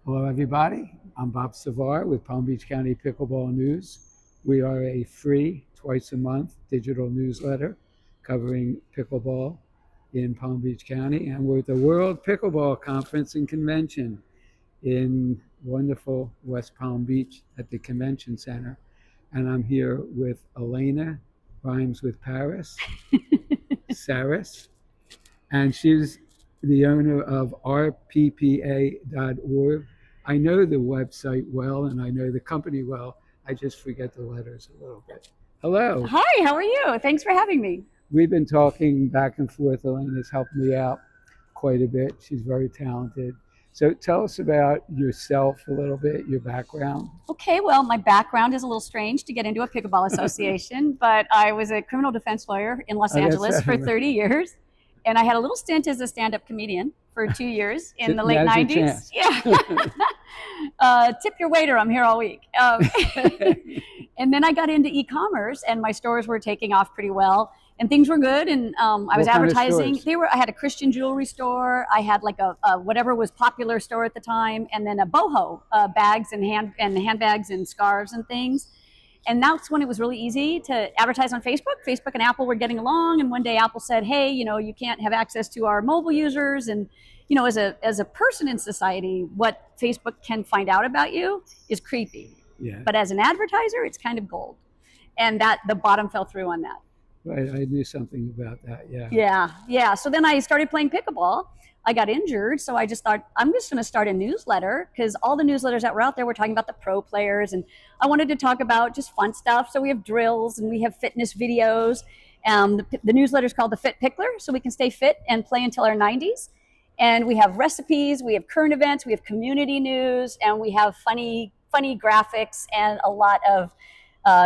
Hello, everybody. I'm Bob Savar with Palm Beach County Pickleball News. We are a free, twice a month digital newsletter covering pickleball in Palm Beach County. And we're at the World Pickleball Conference and Convention in wonderful West Palm Beach at the Convention Center. And I'm here with Elena, rhymes with Paris, Saris, and she's the owner of rppa.org. I know the website well and I know the company well. I just forget the letters a little bit. Hello. Hi, how are you? Thanks for having me. We've been talking back and forth. Elena's helped me out quite a bit. She's very talented. So tell us about yourself a little bit, your background. Okay, well, my background is a little strange to get into a pickleball association, but I was a criminal defense lawyer in Los Angeles for 30 years. And I had a little stint as a stand-up comedian for 2 years in the late 90s. Yeah. Tip your waiter, I'm here all week. And then I got into e-commerce and my stores were taking off pretty well and things were good. And I was advertising. I had a Christian jewelry store. I had like a whatever was popular store at the time. And then a boho, bags and handbags and scarves and things. And that's when it was really easy to advertise on Facebook. Facebook and Apple were getting along. And one day Apple said, hey, you can't have access to our mobile users. And, as a person in society, what Facebook can find out about you is creepy. Yeah. But as an advertiser, it's kind of gold. And the bottom fell through on that. Right, I knew something about that, yeah. Yeah. So then I started playing pickleball. I got injured, so I just thought, I'm just going to start a newsletter because all the newsletters that were out there were talking about the pro players, and I wanted to talk about just fun stuff. So we have drills and we have fitness videos. The newsletter is called The Fit Pickler, so we can stay fit and play until our 90s. And we have recipes, we have current events, we have community news, and we have funny graphics and a lot of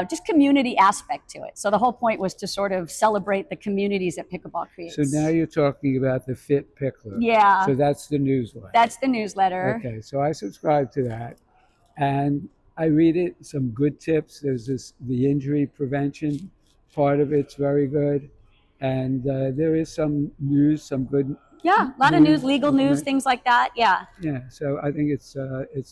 just community aspect to it. So the whole point was to sort of celebrate the communities that pickleball creates. So now you're talking about the Fit Pickler. Yeah. So that's the newsletter. That's the newsletter. Okay, so I subscribe to that and I read it, some good tips. There's the injury prevention part of it's very good. And there is some news, some good. Yeah, a lot of news, legal news, things like that. Yeah. Yeah, so I think it's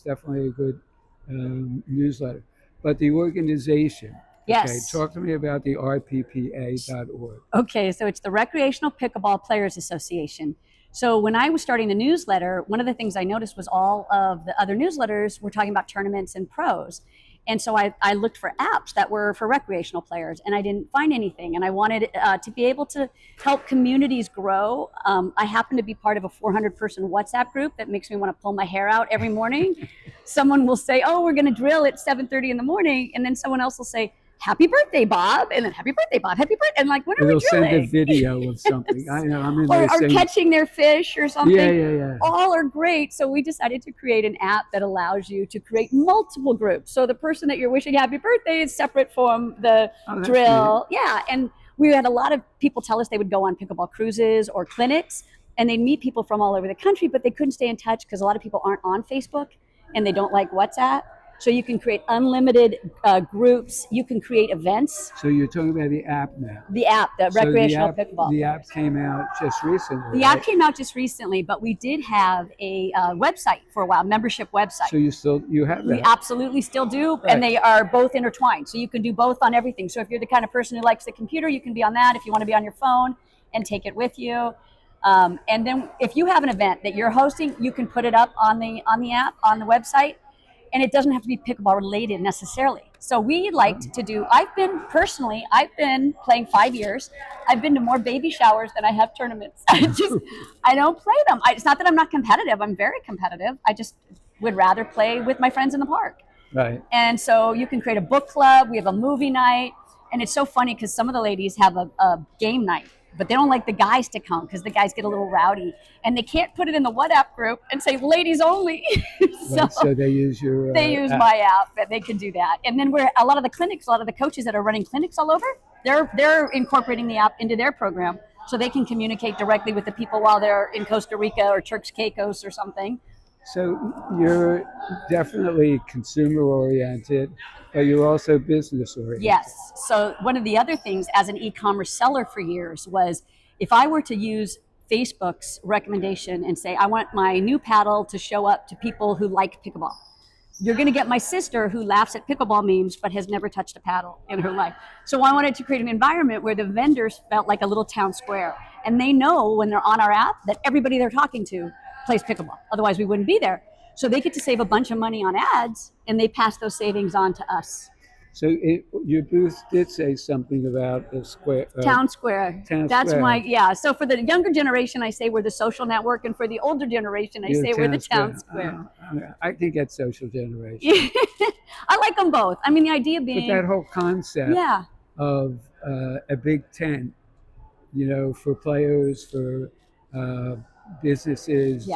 definitely a good newsletter. But the organization, yes. Okay, talk to me about the rppa.org. Okay, so it's the Recreational Pickleball Players Association. So when I was starting the newsletter, one of the things I noticed was all of the other newsletters were talking about tournaments and pros. And so I looked for apps that were for recreational players, and I didn't find anything. And I wanted to be able to help communities grow. I happen to be part of a 400-person WhatsApp group that makes me want to pull my hair out every morning. Someone will say, oh, we're going to drill at 7:30 in the morning. And then someone else will say, happy birthday, Bob. And then happy birthday, Bob. Happy birthday. And like, when are we drilling? They'll send a video of something. Yes. I know. I'm in there or saying, catching their fish or something. Yeah. All are great. So we decided to create an app that allows you to create multiple groups. So the person that you're wishing happy birthday is separate from the drill. Neat. Yeah. And we had a lot of people tell us they would go on pickleball cruises or clinics and they'd meet people from all over the country, but they couldn't stay in touch because a lot of people aren't on Facebook and they don't like WhatsApp. So you can create unlimited groups. You can create events. So you're talking about the app now. The app, the recreational pickleball. The app came out just recently. The app came out just recently, but we did have a website for a while, membership website. So you have that? We absolutely still do, right. And they are both intertwined. So you can do both on everything. So if you're the kind of person who likes the computer, you can be on that. If you want to be on your phone and take it with you. And then if you have an event that you're hosting, you can put it up on the app, on the website. And it doesn't have to be pickleball related necessarily. So we liked to do, I've been playing 5 years. I've been to more baby showers than I have tournaments. I don't play them. It's not that I'm not competitive. I'm very competitive. I just would rather play with my friends in the park. Right. And so you can create a book club. We have a movie night. And it's so funny because some of the ladies have a game night. But they don't like the guys to come because the guys get a little rowdy and they can't put it in the WhatsApp group and say ladies only. So they use your app. My app, but they can do that. And then a lot of the coaches that are running clinics all over, they're incorporating the app into their program so they can communicate directly with the people while they're in Costa Rica or Turks Caicos or something. So you're definitely consumer oriented, but you're also business oriented. Yes. So one of the other things as an e-commerce seller for years was if I were to use Facebook's recommendation and say, I want my new paddle to show up to people who like pickleball. You're going to get my sister who laughs at pickleball memes but has never touched a paddle in her life. So I wanted to create an environment where the vendors felt like a little town square. And they know when they're on our app that everybody they're talking to plays pickleball. Otherwise, we wouldn't be there. So they get to save a bunch of money on ads, and they pass those savings on to us. So your booth did say something about the square. Town square. That's square. yeah. So for the younger generation, I say we're the social network, and for the older generation, I say we're the town square. I can get social generation. I like them both. I mean, the idea being. But that whole concept of a big tent, for players, for businesses,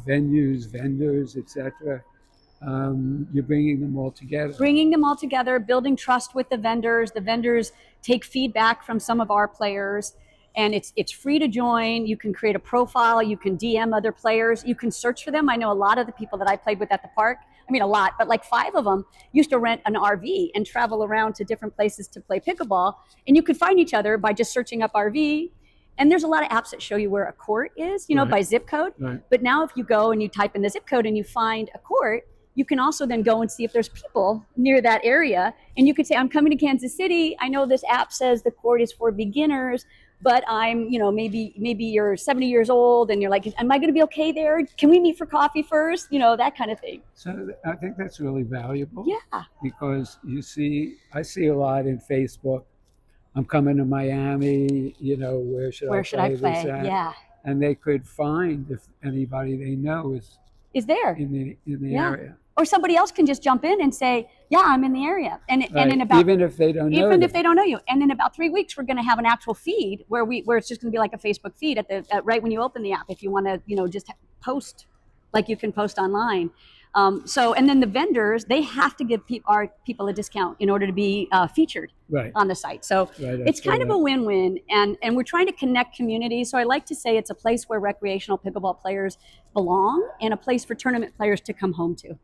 venues, vendors, etc. You're bringing them all together. Bringing them all together, building trust with the vendors. The vendors take feedback from some of our players, and it's free to join. You can create a profile. You can DM other players. You can search for them. I know a lot of the people that I played with at the park, I mean a lot, but like 5 of them used to rent an RV and travel around to different places to play pickleball. And you could find each other by just searching up RV. And there's a lot of apps that show you where a court is, by zip code. Right. But now if you go and you type in the zip code and you find a court, you can also then go and see if there's people near that area. And you could say, I'm coming to Kansas City. I know this app says the court is for beginners, but I'm, maybe you're 70 years old and you're like, am I going to be okay there? Can we meet for coffee first? That kind of thing. So I think that's really valuable. Yeah. Because I see a lot in Facebook. I'm coming to Miami, where should I play? Yeah. And they could find if anybody they know is there in the area. Or somebody else can just jump in and say, yeah, I'm in the area. And in about even if they don't know if they don't know you. And in about 3 weeks we're going to have an actual feed where it's just going to be like a Facebook feed at right when you open the app if you want to, just post like you can post online. And then the vendors, they have to give our people a discount in order to be featured on the site. So it's kind of a win-win, and we're trying to connect communities. So I like to say it's a place where recreational pickleball players belong and a place for tournament players to come home to.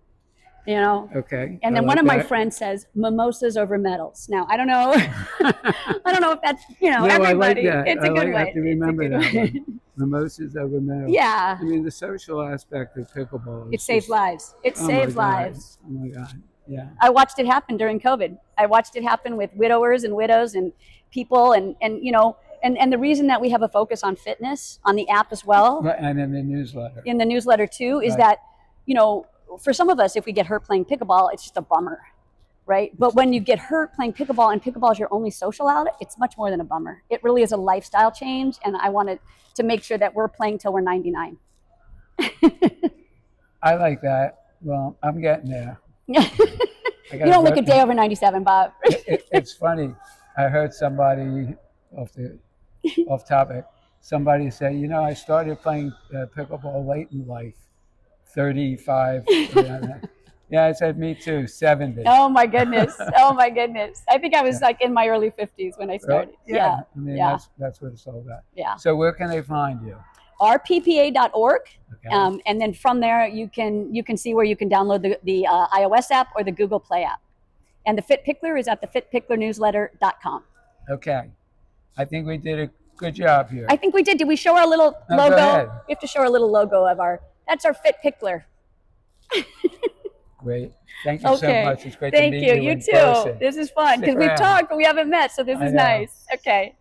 Okay. And then one of my friends says mimosas over medals. Now I don't know. I don't know if that's everybody. I like that. It's a good way. I have to remember that one. Mimosas over medals. Yeah. I mean, the social aspect of pickleball. It saves lives. It saves lives. Oh my God. Yeah. I watched it happen during COVID. I watched it happen with widowers and widows and people, and the reason that we have a focus on fitness on the app as well. And in the newsletter. In the newsletter too, is that for some of us, if we get hurt playing pickleball, it's just a bummer, right? But when you get hurt playing pickleball and pickleball is your only social outlet, it's much more than a bummer. It really is a lifestyle change, and I wanted to make sure that we're playing till we're 99. I like that. Well, I'm getting there. You don't look a day over 97, Bob. It's funny. I heard somebody off topic. Somebody say, I started playing pickleball late in life. 35. Yeah, I said me too. 70. Oh my goodness. I think I was like in my early 50s when I started. Yeah. I mean, that's what it's all about. Yeah. So where can they find you? rppa.org. Okay. And then from there you can see where you can download the iOS app or the Google Play app. And the Fit Pickler is at the fitpicklernewsletter.com. Okay. I think we did a good job here. I think we did. Did we show our little logo? Go ahead. We have to show our little logo of that's our Fit Pickler. Great. Thank you so much. It's great to meet you. Thank you. You too. Person. This is fun because we've talked, but we haven't met. So this is nice. Okay.